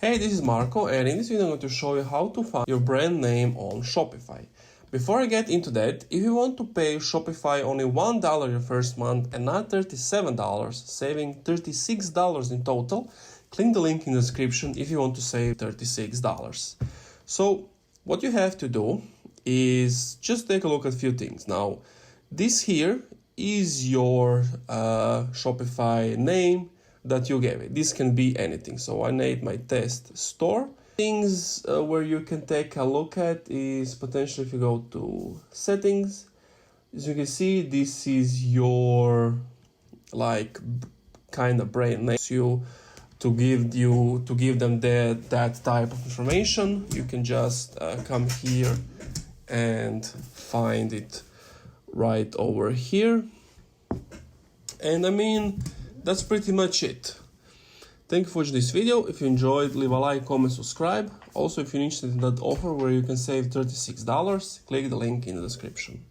Hey, this is Marco, and in this video I'm going to show you how to find your brand name on Shopify. Before I get into that, if you want to pay Shopify only $1 your first month and not $37, saving $36 in total, click the link in the description if you want to save $36. So what you have to do is just take a look at a few things. Now, this here is your Shopify name that you gave it. This can be anything. So I named my test store. Things where you can take a look at is potentially if you go to settings. As you can see, this is your kind of brand name. So to give them that type of information, you can just come here and find it right over here. And I mean, that's pretty much it. Thank you for watching this video. If you enjoyed, leave a like, comment, subscribe. Also, if you're interested in that offer where you can save $36, click the link in the description.